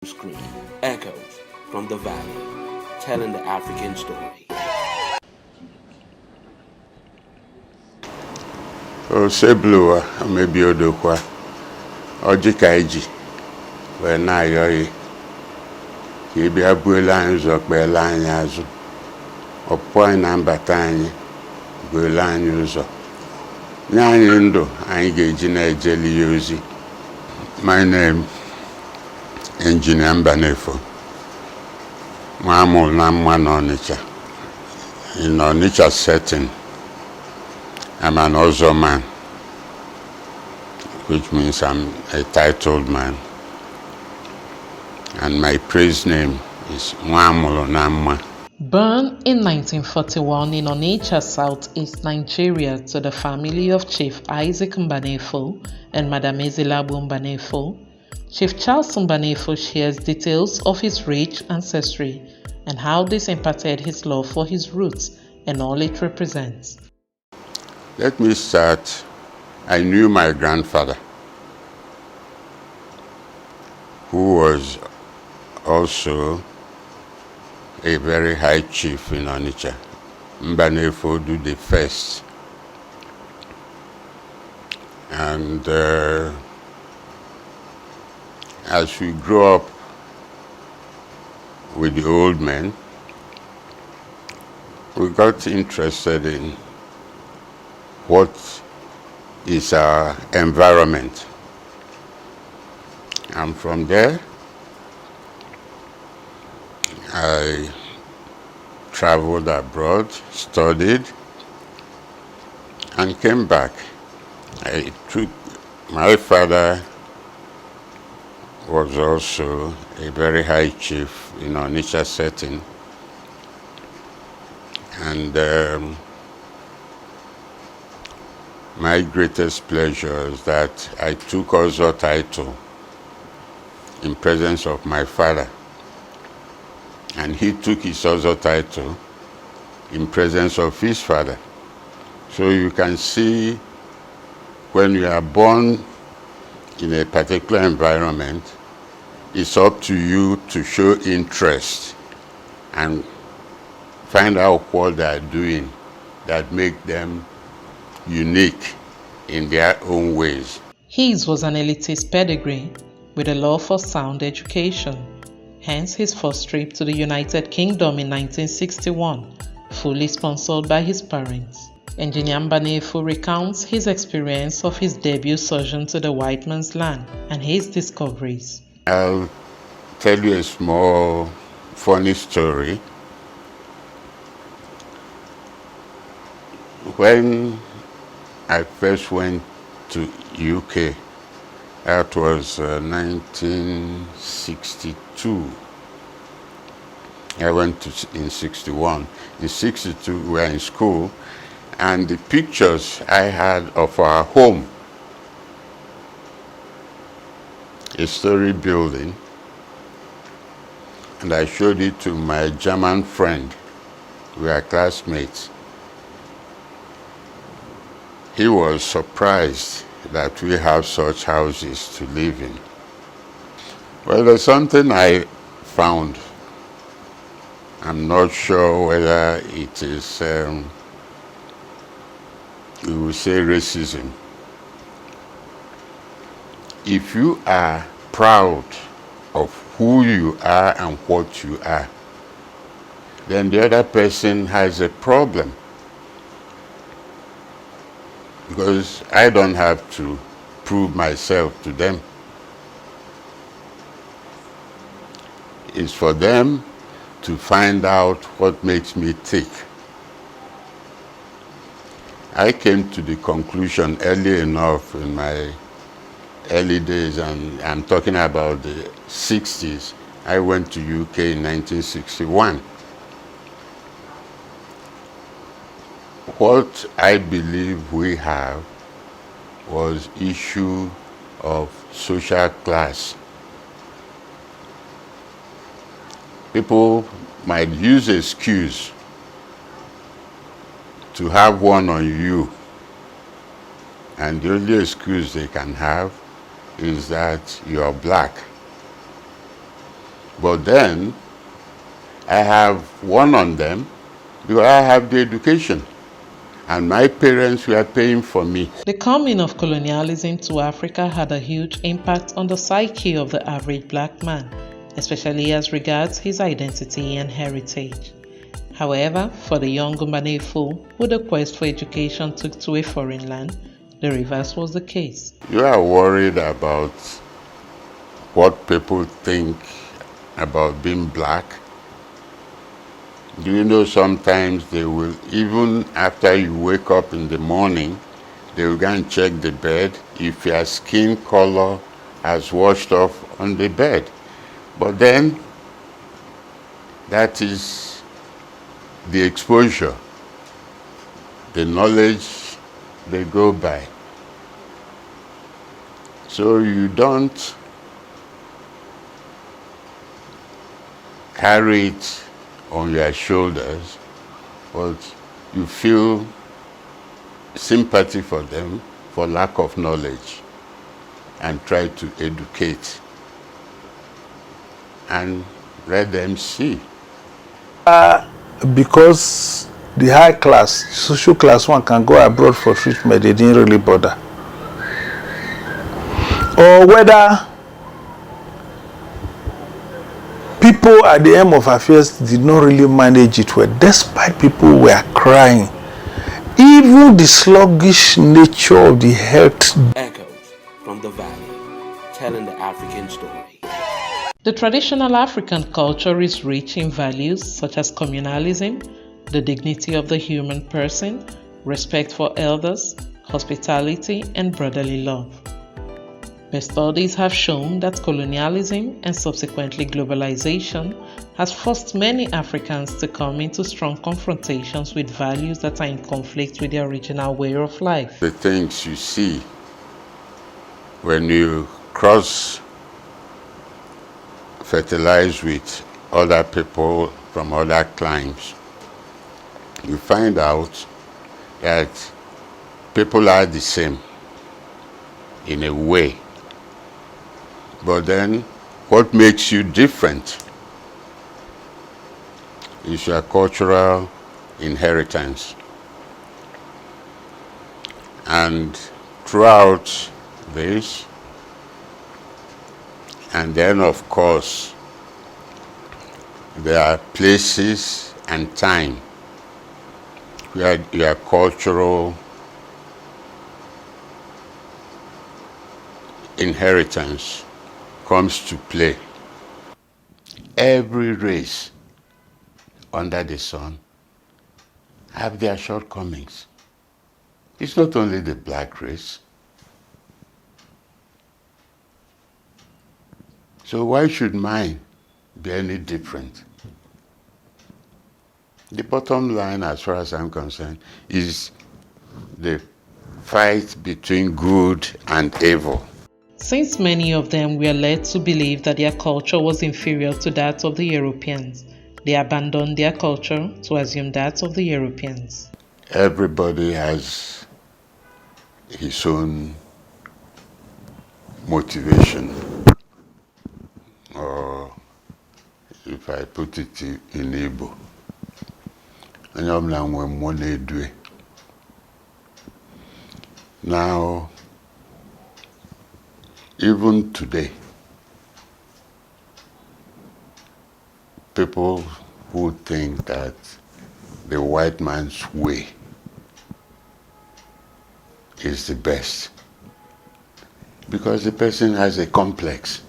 Screen, Echoes from the Valley, telling the African story. Osebluwa amebi odokwa ọjị ka iji wee na-ayọghị ka ị bịa buelu anyị ụzọ kpeela anyị azụ ọpụpụ anyị na mbata anyị buelu anyị ụzọ nye anyị ndụ anyị ga-eji na-ejeli ya ozi. My name Engineer Mbanefo, nwa amụrụ na mma n'Ọnịcha. In Onitsha setting, I'm an Ozo man, which means I'm a titled man. And my praise name is Nwamulu Namma. Born in 1941 in Onitsha, southeast Nigeria, to the family of Chief Isaac Mbanefo and Madam Ezilabu Mbanefo, Chief Charles Mbanefo shares details of his rich ancestry and how this impacted his love for his roots and all it represents. Let me start. I knew my grandfather, who was also a very high chief in Onitsha, Mbanefo Odu the First. And as we grew up with the old men, we got interested in what is our environment. And from there, I traveled abroad, studied, and came back. My father was also a very high chief in Onitsha setting. And my greatest pleasure is that I took Ozo title in presence of my father. And he took his Ozo title in presence of his father. So you can see when you are born in a particular environment, it's up to you to show interest and find out what they are doing that make them unique in their own ways. His was an elitist pedigree with a love for sound education, hence his first trip to the United Kingdom in 1961, fully sponsored by his parents. Engineer Mbanefo recounts his experience of his debut sojourn to the white man's land and his discoveries. I'll tell you a small funny story. When I first went to UK, that was 1962. I went in 61. In 62, we were in school, and the pictures I had of our home, a story building, and I showed it to my German friend. We were classmates. He was surprised that we have such houses to live in. Well, there's something I found. I'm not sure whether it is, we will say, racism. If you are proud of who you are and what you are, then the other person has a problem. Because I don't have to prove myself to them. It's for them to find out what makes me tick. I came to the conclusion early enough in my early days, and I'm talking about the 60s. I went to UK in 1961. What I believe we have was issue of social class. People might use excuse to have one on you, and the only excuse they can have is that you're black. But then I have won on them because I have the education. And my parents were paying for me. The coming of colonialism to Africa had a huge impact on the psyche of the average black man, especially as regards his identity and heritage. However, for the young Mbanefo, who the quest for education took to a foreign land, the reverse was the case. You are worried about what people think about being black. Do you know sometimes they will, even after you wake up in the morning, they will go and check the bed if your skin color has washed off on the bed. But then, that is the exposure, the knowledge they go by. So you don't carry it on your shoulders, but you feel sympathy for them for lack of knowledge and try to educate and let them see. Because the high class, social class one can go abroad for treatment, they didn't really bother. Or whether people at the end of affairs did not really manage it well, despite people were crying. Even the sluggish nature of the health. Echoes from the Valley, telling the African story. The traditional African culture is rich in values such as communalism, the dignity of the human person, respect for elders, hospitality, and brotherly love. But studies have shown that colonialism and subsequently globalization has forced many Africans to come into strong confrontations with values that are in conflict with their original way of life. The things you see when you cross-fertilize with other people from other climes, you find out that people are the same in a way. But then, what makes you different is your cultural inheritance. And throughout this, and then of course, there are places and time where your cultural inheritance comes to play. Every race under the sun have their shortcomings. It's not only the black race. So why should mine be any different? The bottom line, as far as I'm concerned, is the fight between good and evil. Since many of them were led to believe that their culture was inferior to that of the Europeans, they abandoned their culture to assume that of the Europeans. Everybody has his own motivation, or if I put it in Igbo, now, even today, people who think that the white man's way is the best, because the person has a complex,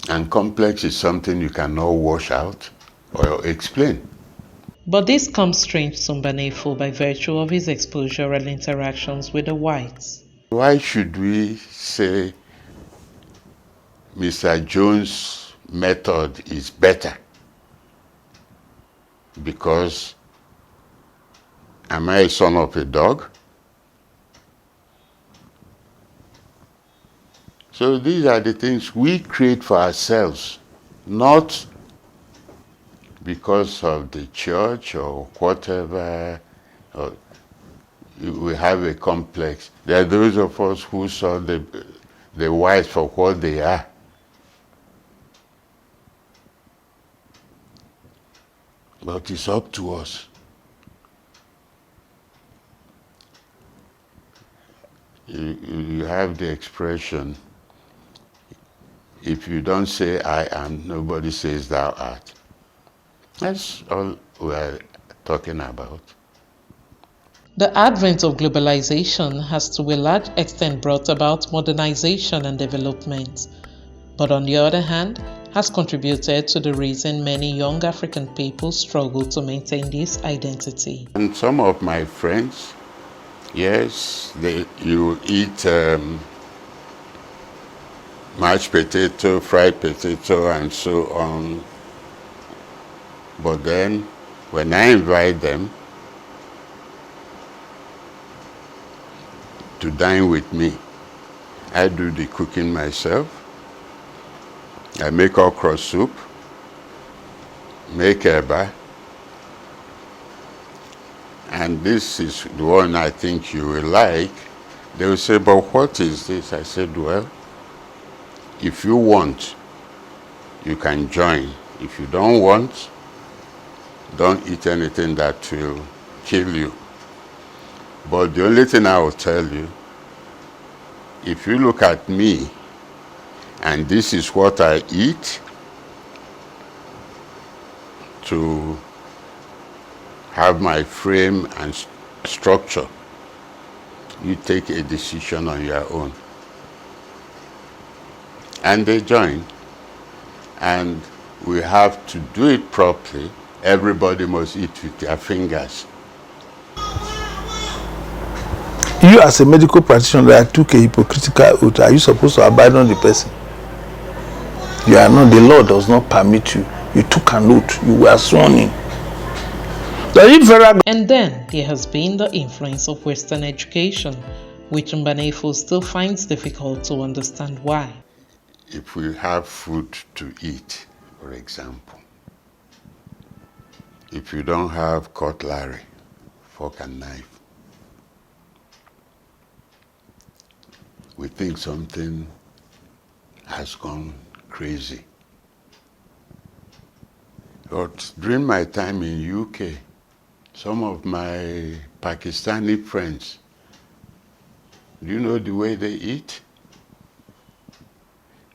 and complex is something you cannot wash out or explain. But this comes strange to Mbanefo by virtue of his exposure and interactions with the whites. Why should we say Mr. Jones' method is better? Because am I a son of a dog? So these are the things we create for ourselves, not because of the church or whatever. Or we have a complex. There are those of us who saw the whites for what they are. But it's up to us. You have the expression, if you don't say I am, nobody says thou art. That's all we're talking about. The advent of globalization has to a large extent brought about modernization and development, but on the other hand, has contributed to the reason many young African people struggle to maintain this identity. And some of my friends, yes, you eat mashed potato, fried potato, and so on. But then, when I invite them to dine with me, I do the cooking myself. I make okra soup, make eba, and this is the one I think you will like. They will say, but what is this? I said, well, if you want, you can join. If you don't want, don't eat anything that will kill you. But the only thing I will tell you, if you look at me, and this is what I eat to have my frame and structure, you take a decision on your own. And they join. And we have to do it properly. Everybody must eat with their fingers. You as a medical practitioner that took a hypocritical oath, are you supposed to abandon the person? You are not, the law does not permit you. You took an oath, you were sworn in. And then there has been the influence of Western education, which Mbanefo still finds difficult to understand why. If we have food to eat, for example, if you don't have cutlery, fork and knife, we think something has gone crazy. But during my time in UK, some of my Pakistani friends, do you know the way they eat?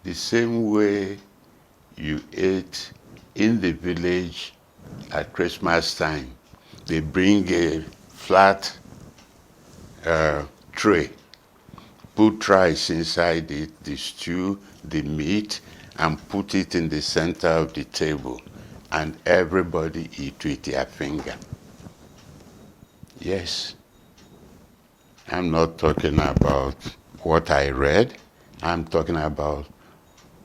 The same way you ate in the village at Christmas time. They bring a flat tray, put rice inside it, the stew, the meat, and put it in the center of the table, and everybody eat with their finger. Yes. I'm not talking about what I read. I'm talking about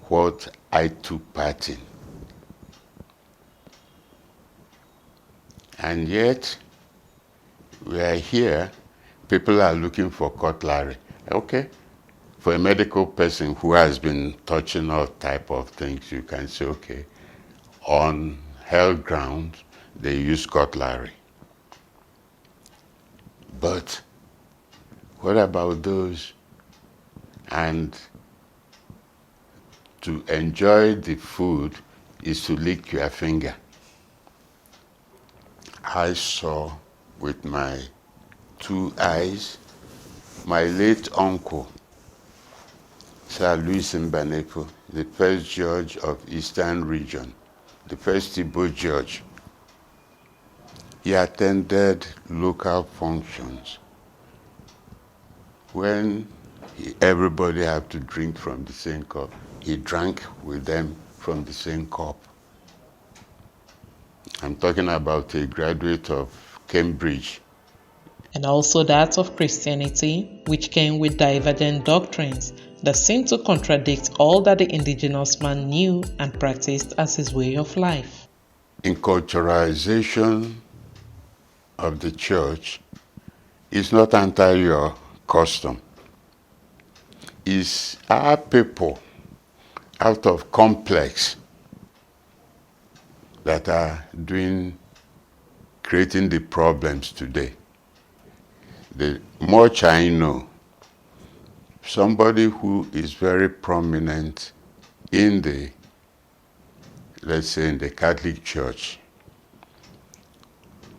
what I took part in. And yet, we are here, people are looking for cutlery. Okay. For a medical person who has been touching all type of things, you can say, okay, on health grounds, they use cutlery. But what about those? And to enjoy the food is to lick your finger. I saw with my 2 eyes my late uncle, Sir Louis Mbanefo, the first judge of Eastern Region, the first Igbo judge. He attended local functions when everybody had to drink from the same cup. He drank with them from the same cup. I'm talking about a graduate of Cambridge. And also that of Christianity, which came with divergent doctrines that seemed to contradict all that the indigenous man knew and practiced as his way of life. Enculturalization of the church is not entirely your custom. It's our people out of complex that are creating the problems today. The much I know, somebody who is very prominent in the, let's say in the Catholic Church,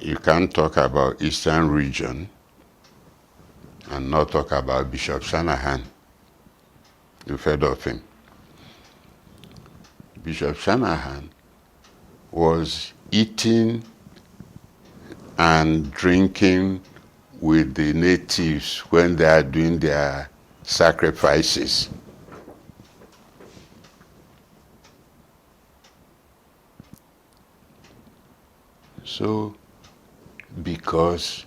you can't talk about Eastern region and not talk about Bishop Shanahan. You've heard of him. Bishop Shanahan was eating and drinking with the natives when they are doing their sacrifices. So, because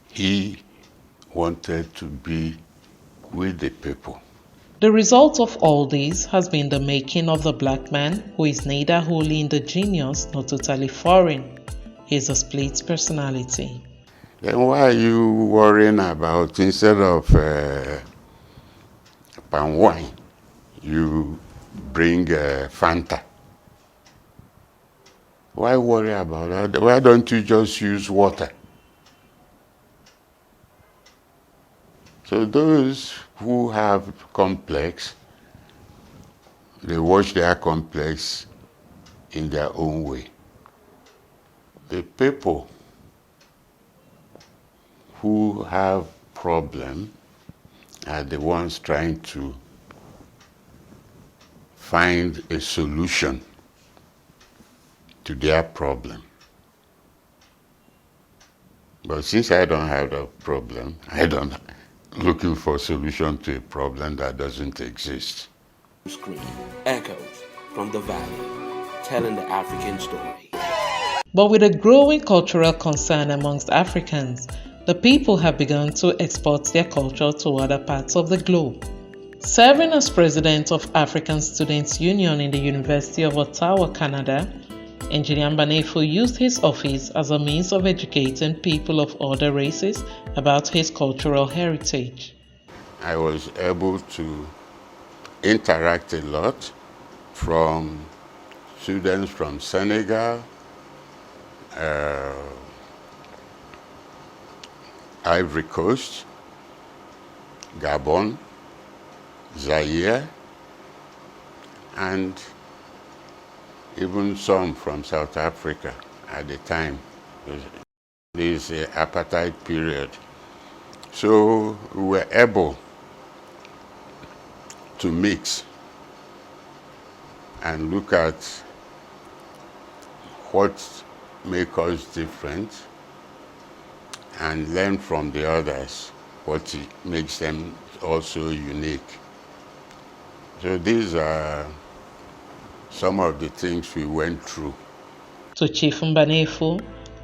he wanted to be with the people. The result of all this has been the making of the black man who is neither wholly indigenous nor totally foreign. He is a split personality. Then why are you worrying about, instead of palm wine, you bring Fanta? Why worry about that? Why don't you just use water? So those who have complex, they watch their complex in their own way. The people who have problem are the ones trying to find a solution to their problem. But since I don't have that problem, I don't looking for a solution to a problem that doesn't exist. Screen echoes from the valley, telling the African story. But with a growing cultural concern amongst Africans, the people have begun to export their culture to other parts of the globe. Serving as president of African Students Union in the University of Ottawa, Canada, Engineer Mbanefo used his office as a means of educating people of other races about his cultural heritage. I was able to interact a lot from students from Senegal, Ivory Coast, Gabon, Zaire, and even some from South Africa at the time. This apartheid period. So we were able to mix and look at what makes us different and learn from the others what makes them also unique. So these are some of the things we went through. To Chief Mbanefo,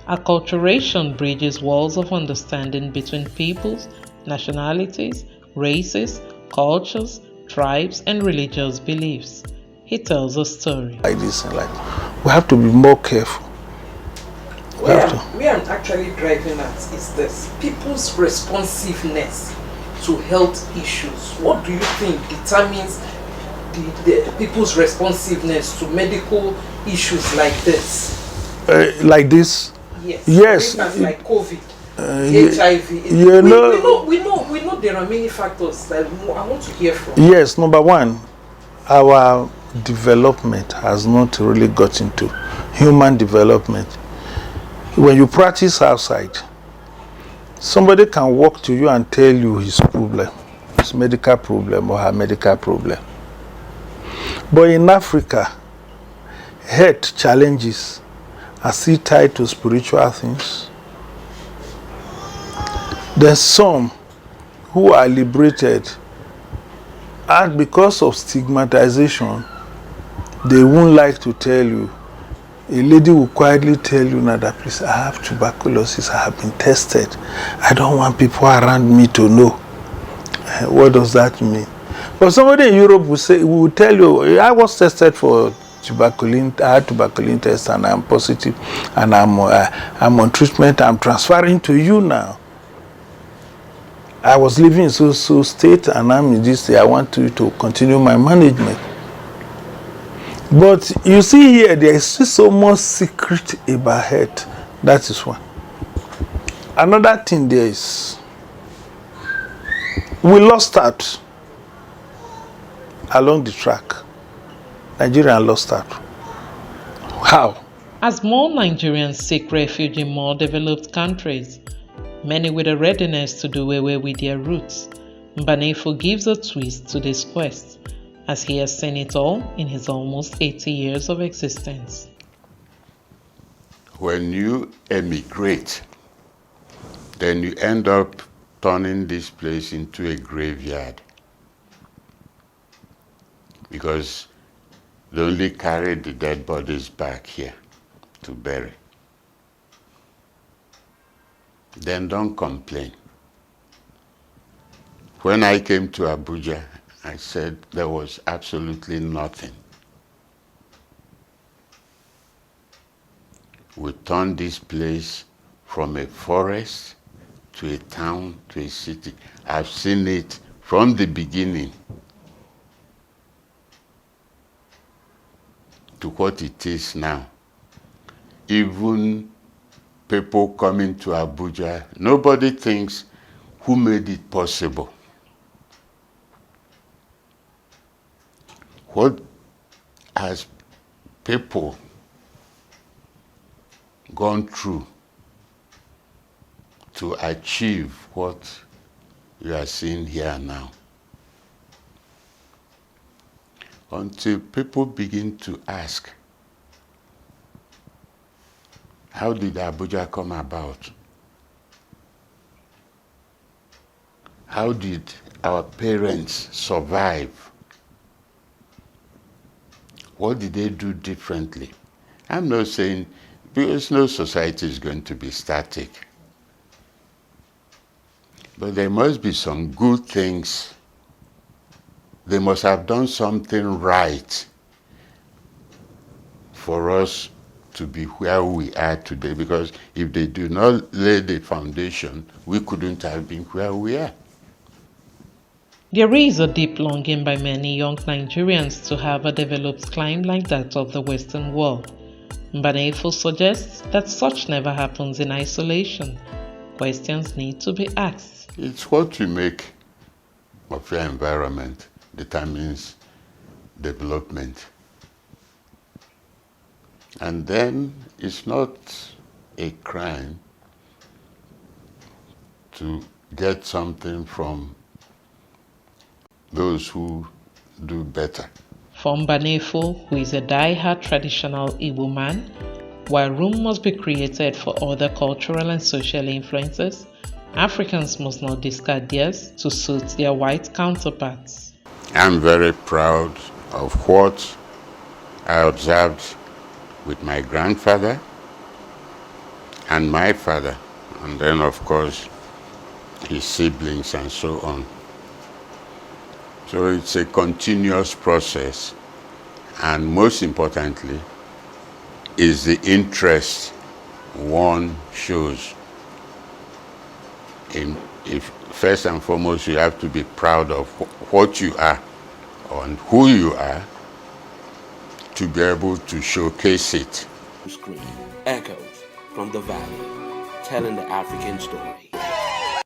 acculturation bridges walls of understanding between peoples, nationalities, races, cultures, tribes, and religious beliefs. He tells a story. Like this, we have to be more careful. We are actually driving at is this people's responsiveness to health issues. What do you think determines the people's responsiveness to medical issues like this? Like this? Yes. Yes. For instance, like COVID, HIV. We know there are many factors that I want to hear from. Yes, number one, our development has not really got into human development. When you practice outside, somebody can walk to you and tell you his problem, his medical problem or her medical problem. But in Africa, health challenges are still tied to spiritual things. There's some who are liberated, and because of stigmatization, they won't like to tell you. A lady will quietly tell you now that, please, I have tuberculosis, I have been tested. I don't want people around me to know. What does that mean? But somebody in Europe will tell you, I was tested for tuberculin, I had tuberculin test and I'm positive and I'm on treatment, I'm transferring to you now. I was living in so state and I'm in this state, I want you to continue my management. But you see here, there is still so much secret about health. That is one. Another thing there is, we lost out along the track. Nigeria lost out. How? As more Nigerians seek refuge in more developed countries, many with a readiness to do away with their roots, Mbanefo gives a twist to this quest, as he has seen it all in his almost 80 years of existence. When you emigrate, then you end up turning this place into a graveyard, because they only carry the dead bodies back here to bury. Then don't complain. When I came to Abuja, I said there was absolutely nothing. We turned this place from a forest to a town to a city. I've seen it from the beginning to what it is now. Even people coming to Abuja, nobody thinks who made it possible. What has people gone through to achieve what you are seeing here now? Until people begin to ask, how did Abuja come about? How did our parents survive? What did they do differently? I'm not saying, because no society is going to be static. But there must be some good things. They must have done something right for us to be where we are today, because if they do not lay the foundation, we couldn't have been where we are. There is a deep longing by many young Nigerians to have a developed climate like that of the Western world. Mbanefo suggests that such never happens in isolation. Questions need to be asked. It's what you make of your environment determines development. And then it's not a crime to get something from those who do better. For Mbanefo, who is a die-hard traditional Igbo man, while room must be created for other cultural and social influences, Africans must not discard theirs to suit their white counterparts. I'm very proud of what I observed with my grandfather and my father, and then of course his siblings and so on. So it's a continuous process, and most importantly is the interest one shows. If first and foremost you have to be proud of what you are and who you are, to be able to showcase it. Screen echoes from the valley, telling the African story.